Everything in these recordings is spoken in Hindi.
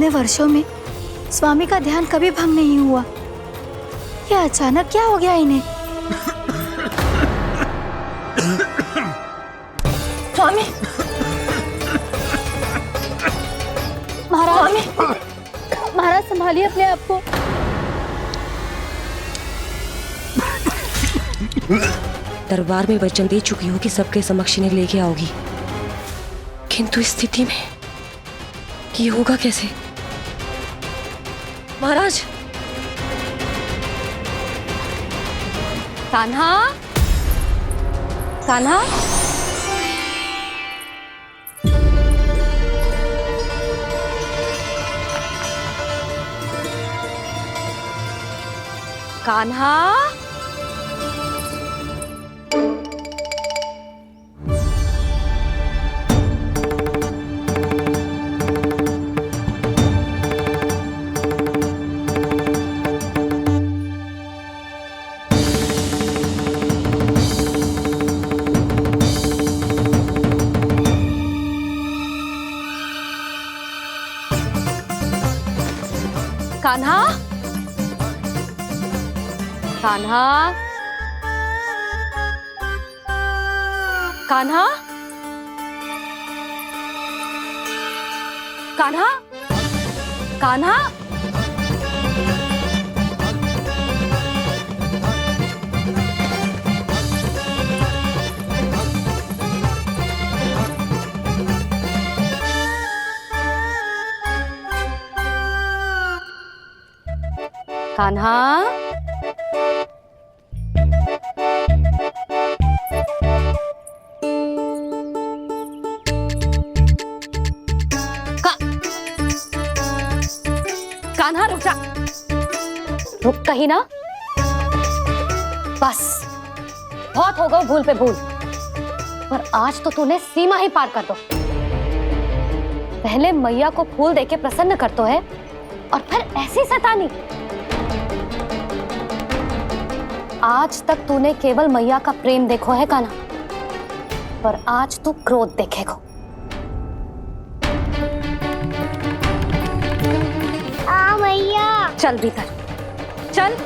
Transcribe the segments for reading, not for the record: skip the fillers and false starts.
इतने वर्षों में स्वामी का ध्यान कभी भंग नहीं हुआ। ये अचानक क्या हो गया इन्हें? स्वामी, महाराज, महाराज संभालिए अपने आप को। दरबार में वचन दे चुकी हूँ कि सबके समक्ष इन्हें लेके आओगी, किंतु इस स्थिति में ये होगा कैसे? महाराज, कान्हा, कान्हा, कान्हा, कान्हा, कान्हा, कान्हा, कान्हा, कान्हा, कान्हा, कान्हा रुक जा, रुक कहीं ना। बस बहुत हो गया भूल पे भूल, पर आज तो तूने सीमा ही पार कर दो। पहले मैया को फूल देके प्रसन्न कर तो है, और फिर ऐसी सतानी। आज तक तूने केवल मैया का प्रेम देखो है कान्हा, पर आज तू क्रोध देखेगा। मैया चल भीतर चल।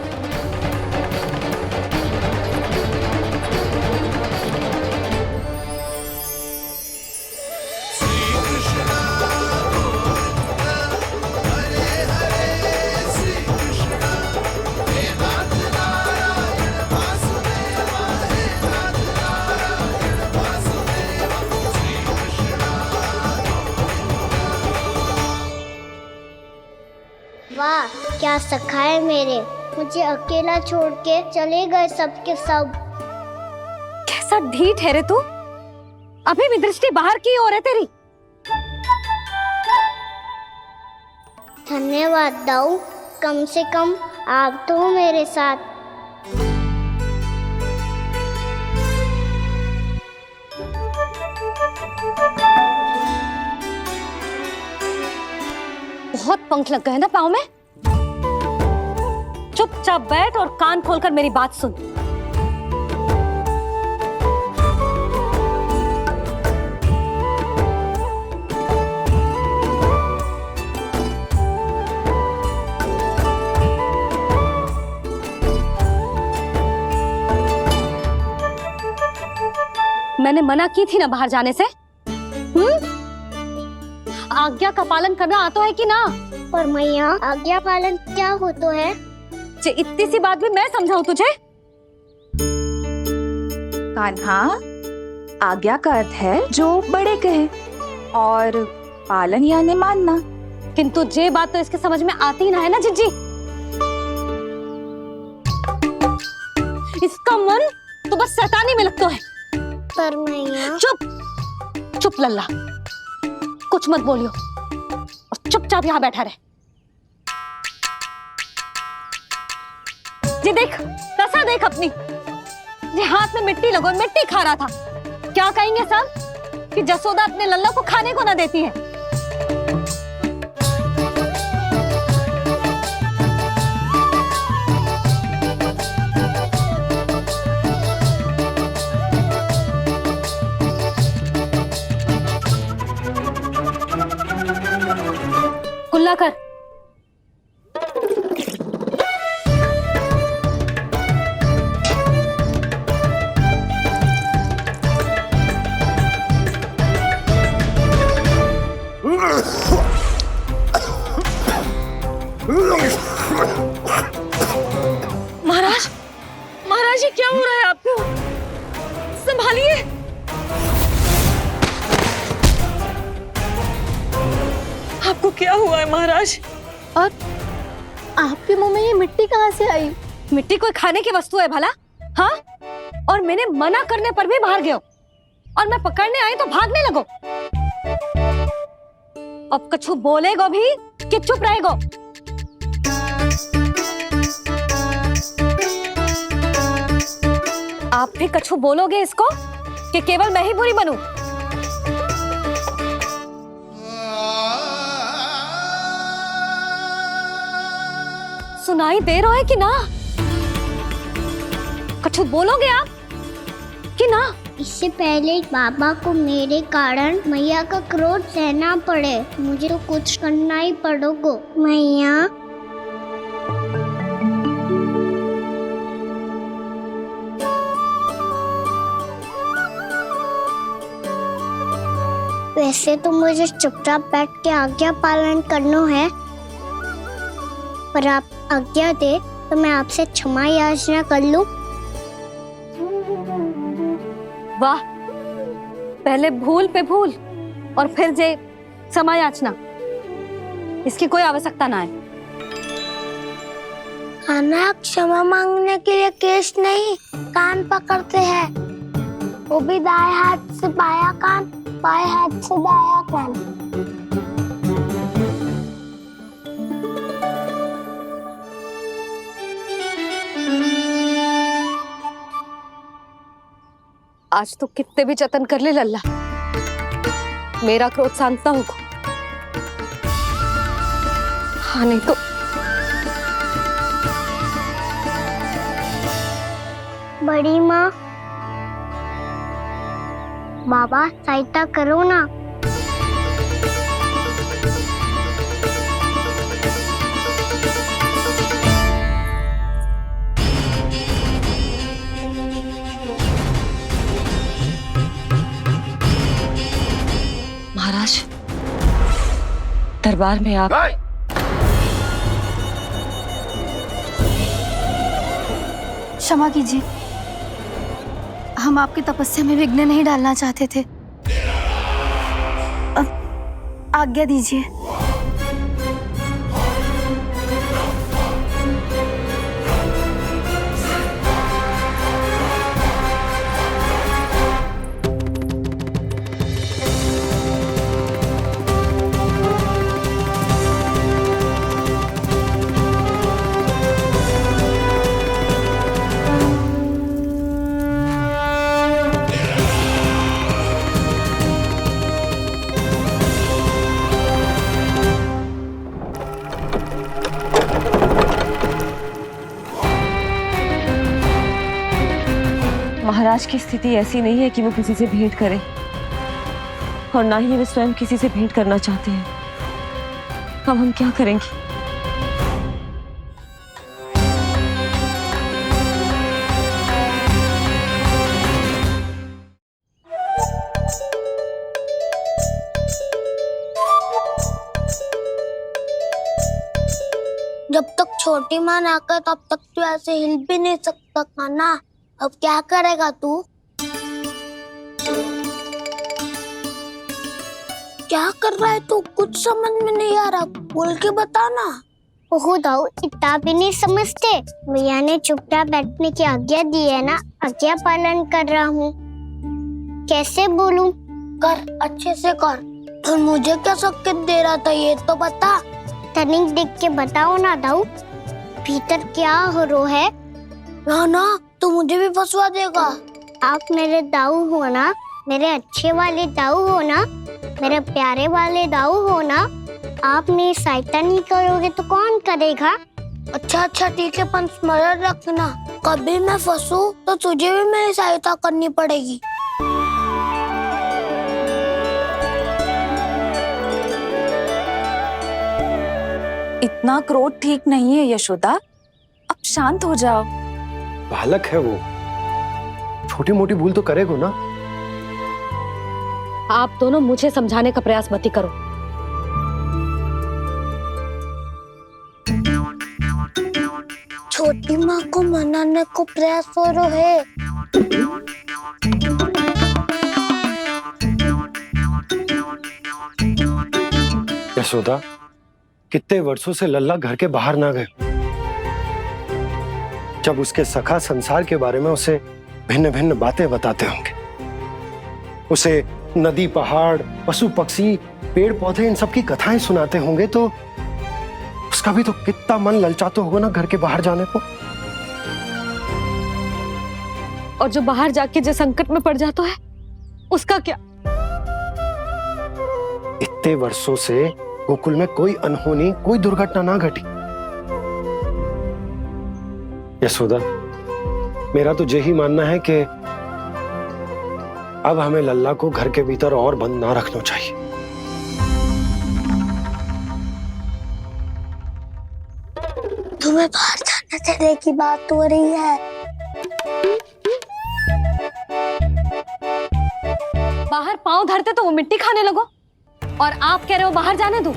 वाह, क्या सखा है मेरे, मुझे अकेला छोड़ के चले गए सबके सब। कैसा ढीठ है रे तू, अभी भी दृष्टि बाहर की ओर है तेरी। धन्यवाद दाऊ, कम से कम आप तो हो मेरे साथ। बहुत पंख लग गए ना पाँव में। चुपचाप बैठ और कान खोलकर मेरी बात सुन। मैंने मना की थी ना बाहर जाने से। आज्ञा का पालन करना आता है कि ना? पर मैया, आज्ञा पालन क्या हो तो है? इतनी सी बात भी मैं समझाऊं तुझे? कान्हा, आज्ञा का अर्थ है जो बड़े कहे, और पालन यानी मानना। किंतु ये बात तो इसके समझ में आती ना है ना जिज्जी। इसका मन तो बस शैतानी में लगता है। पर मैया। चुप चुप लल्ला, कुछ मत बोलियो और चुपचाप यहाँ बैठा रहे। जी देख, दशा देख अपनी। जी हाथ में मिट्टी लगो, मिट्टी खा रहा था। क्या कहेंगे सब कि जसोदा अपने लल्ला को खाने को ना देती है। कुल्ला कर, महाराज, महाराज ये क्या हो रहा है आपको? संभालिए। आपको क्या हुआ है महाराज? और आपके मुंह में ये मिट्टी कहाँ से आई? मिट्टी कोई खाने की वस्तु है भला? हाँ, और मैंने मना करने पर भी बाहर गए हो, और मैं पकड़ने आई तो भागने लगो। अब कछु बोलेगो भी कि चुप रहेगो? आप भी कछु बोलोगे इसको कि केवल मैं ही बुरी बनूं? सुनाई दे रहा है कि ना? कछु बोलोगे आप कि ना? इससे पहले बाबा को मेरे कारण मैया का क्रोध सहना पड़े, मुझे तो कुछ करना ही पड़ेगा। मैया, वैसे तो मुझे चुपचाप बैठ के आज्ञा पालन करना है, पर आप आज्ञा दे तो मैं आपसे क्षमा याचना कर लूं। वाह, पहले भूल पे भूल और फिर जे क्षमा याचना, इसकी कोई आवश्यकता ना है। खाना क्षमा मांगने के लिए केस नहीं, कान पकड़ते हैं, वो भी दाएं हाथ से बायां कान, बाएं हाथ से दायां कान। आज तो कितने भी जतन कर ले लल्ला, मेरा क्रोध शांत ना होगा। हाँ नहीं तो बड़ी माँ, बाबा सहायता करो ना। महाराज, दरबार में आप क्षमा कीजिए, हम आपकी तपस्या में विघ्न नहीं डालना चाहते थे। आज्ञा दीजिए। महाराज की स्थिति ऐसी नहीं है कि वो किसी से भेंट करें, और ना ही वे स्वयं किसी से भेंट करना चाहते हैं। अब हम क्या करेंगे? जब तक छोटी माँ ना कर तब तक तू ऐसे हिल भी नहीं सकता था ना। अब क्या करेगा तू? क्या कर रहा है तू? कुछ समझ में नहीं आ रहा, बोल के बता ना। ओहो दाऊ, इतना भी नहीं समझते। भैया ने चुपचाप बैठने की आज्ञा दी है ना, आज्ञा पालन कर रहा हूँ। कैसे बोलूं? कर, अच्छे से कर। और मुझे क्या संकेत दे रहा था ये तो बता। तनिक देख के बताओ ना दाऊ, भीतर क्या हो रहा है? ना ना, तू मुझे भी फंसवा देगा। आप मेरे दाऊ हो ना, मेरे अच्छे वाले दाऊ हो ना, मेरे प्यारे वाले दाऊ हो ना। आप मेरी सहायता नहीं करोगे तो कौन करेगा? अच्छा अच्छा ठीक है, पर स्मरण रखना, कभी मैं फंसू तो तुझे भी मेरी सहायता करनी पड़ेगी। इतना क्रोध ठीक नहीं है यशोदा, अब शांत हो जाओ। बालक है वो, छोटी मोटी भूल तो करेगा ना। आप दोनों मुझे समझाने का प्रयास मत ही करो। छोटी माँ को मनाने को प्रयास हो रहा है। यशोदा, कितने वर्षों से लल्ला घर के बाहर ना गए। जब उसके सखा संसार के बारे में उसे भिन्न भिन्न बातें बताते होंगे, उसे नदी, पहाड़, पशु पक्षी, पेड़ पौधे, इन सब की कथाएं सुनाते होंगे, तो उसका भी तो कितना मन ललचाता होगा ना घर के बाहर जाने को। और जो बाहर जाके जो संकट में पड़ जाता है, उसका क्या? इतने वर्षों से गोकुल में कोई अनहोनी, कोई दुर्घटना ना घटी। यशोदा, मेरा तो यही मानना है कि अब हमें लल्ला को घर के भीतर और बंद ना रखना चाहिए। तुम्हें बाहर जाने देने की बात हो रही है। बाहर पांव धरते तो वो मिट्टी खाने लगो, और आप कह रहे हो बाहर जाने दो।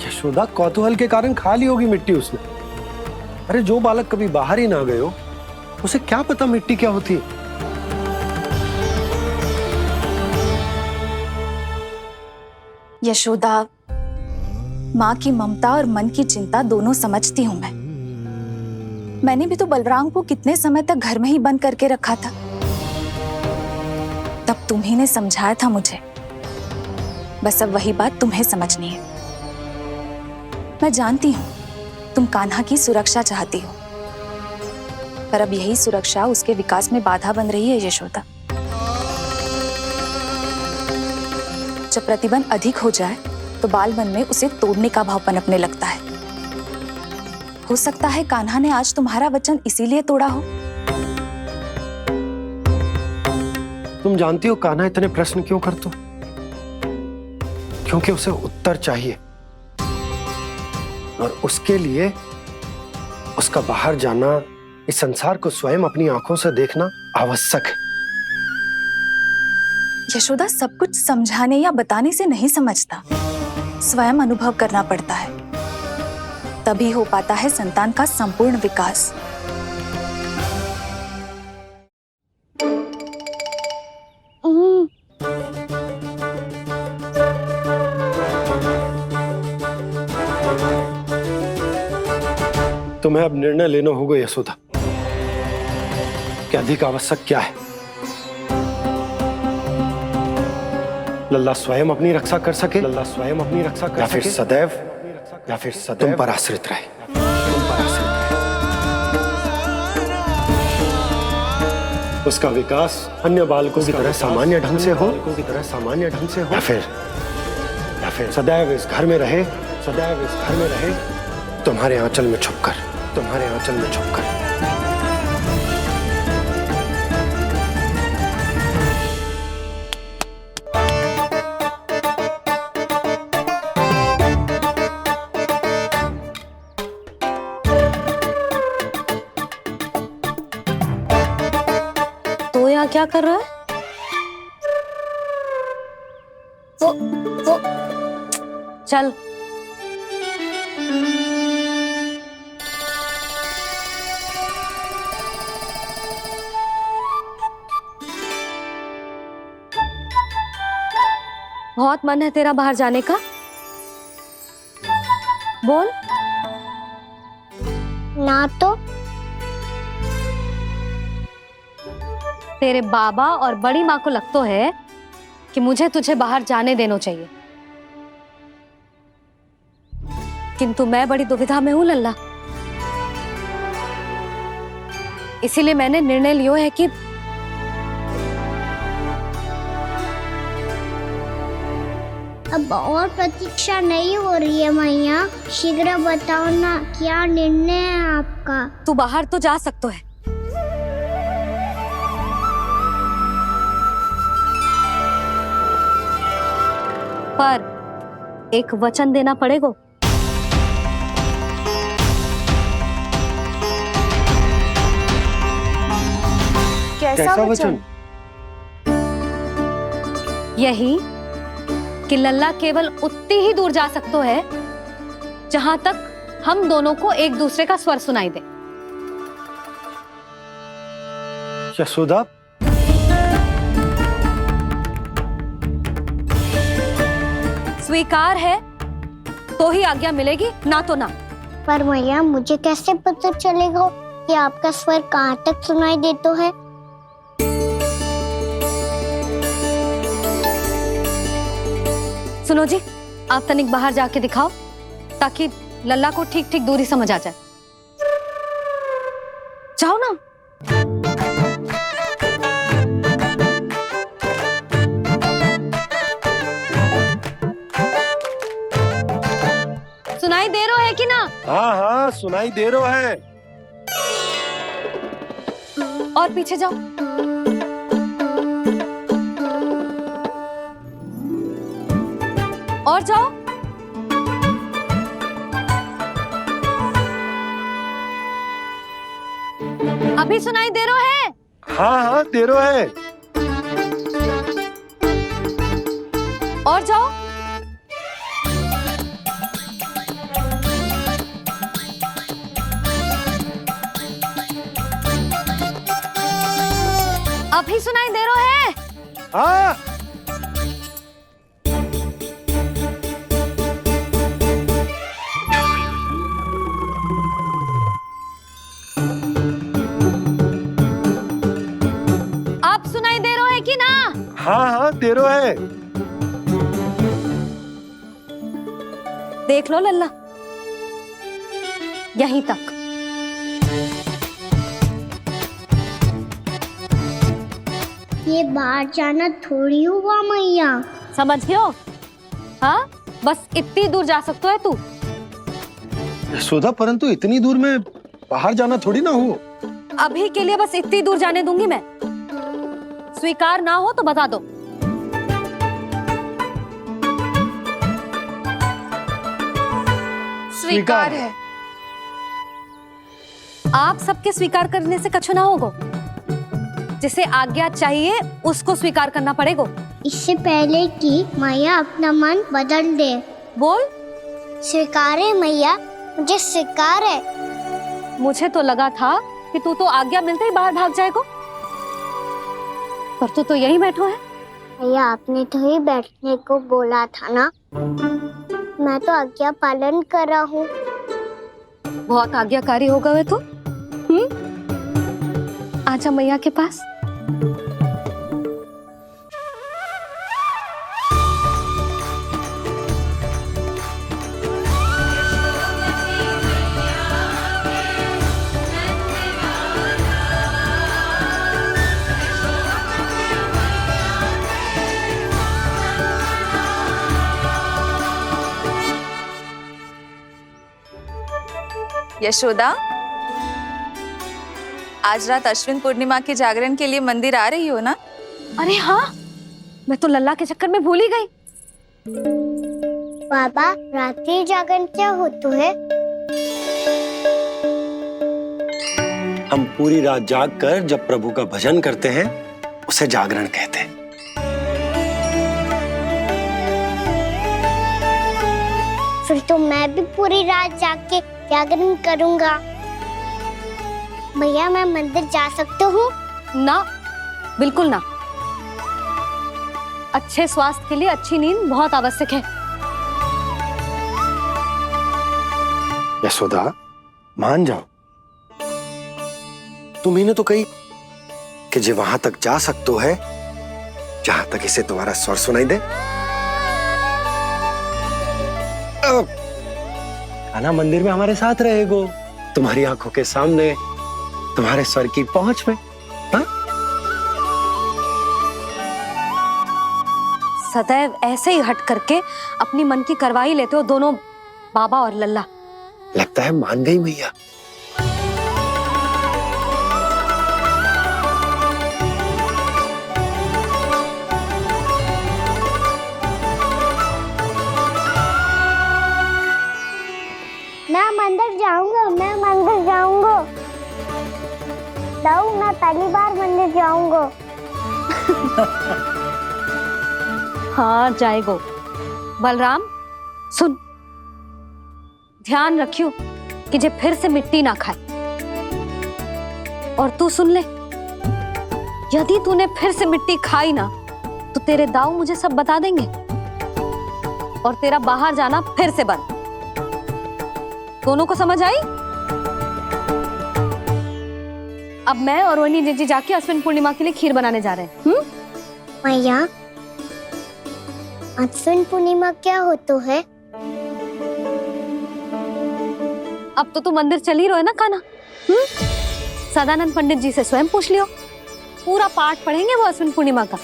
यशोदा, कौतूहल के कारण खा ली होगी मिट्टी उसने। अरे जो बालक कभी बाहर ही ना गए हो, उसे क्या पता मिट्टी क्या होती है। यशोदा, माँ की ममता और मन की चिंता दोनों समझती हूँ मैं। मैंने भी तो बलराम को कितने समय तक घर में ही बंद करके रखा था। तब तुम्ही ने समझाया था मुझे। बस अब वही बात तुम्हें समझनी है। मैं जानती हूँ तुम कान्हा की सुरक्षा चाहती हो, पर अब यही सुरक्षा उसके विकास में बाधा बन रही है यशोदा। जब प्रतिबंध अधिक हो जाए तो बाल मन में उसे तोड़ने का भाव पनपने लगता है। हो सकता है कान्हा ने आज तुम्हारा वचन इसीलिए तोड़ा हो। तुम जानती हो कान्हा इतने प्रश्न क्यों करता? क्योंकि उसे उत्तर चाहिए, और उसके लिए उसका बाहर जाना, इस संसार को स्वयं अपनी आंखों से देखना आवश्यक है। यशोदा, सब कुछ समझाने या बताने से नहीं समझता, स्वयं अनुभव करना पड़ता है। तभी हो पाता है संतान का संपूर्ण विकास। तुम्हें अब निर्णय लेना होगा यशोदा कि अधिक आवश्यक क्या है। लल्ला स्वयं अपनी रक्षा कर सके, लल्ला स्वयं अपनी रक्षा कर, या फिर सदैव तुम पर आश्रित रहे। उसका विकास अन्य बालकों की तरह सामान्य ढंग से हो, या फिर सदैव इस घर में रहे, तुम्हारे आंचल में छुपकर। तो यहाँ क्या कर रहा है? वो चल। बहुत मन है तेरा बाहर जाने का? बोल। ना तो तेरे बाबा और बड़ी माँ को लगता है कि मुझे तुझे बाहर जाने देना चाहिए, किंतु मैं बड़ी दुविधा में हूं लल्ला। इसीलिए मैंने निर्णय लिया है कि अब और प्रतीक्षा नहीं हो रही है मैया। शीघ्र बताओ ना, क्या निर्णय है आपका? तू बाहर तो जा सकता है, पर एक वचन देना पड़ेगा। कैसा वचन? यही कि लल्ला केवल उतनी ही दूर जा सकता है जहां तक हम दोनों को एक दूसरे का स्वर सुनाई दे। यशोदा, स्वीकार है तो ही आज्ञा मिलेगी, ना तो ना। पर मैया मुझे कैसे पता चलेगा कि आपका स्वर कहाँ तक सुनाई देता है? सुनो जी, आप तनिक बाहर जाके दिखाओ ताकि लल्ला को ठीक ठीक दूरी समझ आ जाए। जाओ ना। सुनाई दे रहा है कि ना? हाँ हाँ सुनाई दे रहा है। और पीछे जाओ। और जाओ। अभी सुनाई दे रहा है? हाँ हाँ दे रहा है। और जाओ। अभी सुनाई दे रहा है? हाँ आप सुनाई दे रहा है कि ना? हाँ हाँ दे रहा है। देख लो लल्ला, यहीं तक। ये बाहर जाना थोड़ी हुआ मैया। समझियो? हाँ, बस इतनी दूर जा सकता है तू। यशोदा, परंतु इतनी दूर में बाहर जाना थोड़ी ना हो। अभी के लिए बस इतनी दूर जाने दूंगी मैं। स्वीकार ना हो तो बता दो। स्वीकार है। आप सबके स्वीकार करने से कछु ना होगो। जिसे आज्ञा चाहिए उसको स्वीकार करना पड़ेगा। इससे पहले कि मैया अपना मन बदल दे। बोल। स्वीकार है मैया, मुझे स्वीकार है। मुझे तो लगा था कि तू तो आज्ञा मिलते ही बाहर भाग जाएगा, पर तू तो यहीं बैठो है। भैया आपने तो ही बैठने को बोला था ना। मैं तो आज्ञा पालन कर रहा हूँ। बहुत आज्ञाकारी होगा वे तो। आजा मैया के पास। यशोदा, आज रात अश्विन पूर्णिमा के जागरण के लिए मंदिर आ रही हो ना? अरे हाँ, मैं तो लल्ला के चक्कर में भूल ही गई। बाबा, रात्रि जागरण क्या होता है? हम पूरी रात जाग कर जब प्रभु का भजन करते हैं उसे जागरण कहते हैं। फिर तो मैं भी पूरी रात जाग के जागरण करूंगा। भैया मैं मंदिर जा सकता हूँ? ना, बिल्कुल ना। अच्छे स्वास्थ्य के लिए अच्छी नींद बहुत आवश्यक है। यशोदा, मान जाओ। तुम्ही ने तो कही कि जे वहां तक जा सकते है जहां तक इसे तुम्हारा स्वर सुनाई दे। खाना मंदिर में हमारे साथ रहेगो, तुम्हारी आंखों के सामने, तुम्हारे स्वर की पहुंच में। हा? सदैव ऐसे ही हट करके अपनी मन की करवाई लेते हो दोनों बाबा और लल्ला। लगता है मान गई मैया। मैं मंदिर जाऊंगा, मैं मंदिर जाऊंगा। दाऊ, मैं पहली बार मंदिर जाऊंगा। हाँ जाएगो। बलराम सुन, ध्यान रखियो कि जे फिर से मिट्टी ना खाए। और तू सुन ले, यदि तूने फिर से मिट्टी खाई ना तो तेरे दाऊ मुझे सब बता देंगे और तेरा बाहर जाना फिर से बंद। दोनों को समझ आई? अब मैं और रोहिणी जीजी जाके अश्विन पूर्णिमा के लिए खीर बनाने जा रहे हैं। मैया, अश्विन पूर्णिमा क्या होता है? अब तो तू मंदिर चल ही रहो है ना कान्हा। सदानंद पंडित जी से स्वयं पूछ लियो, पूरा पाठ पढ़ेंगे वो अश्विन पूर्णिमा का।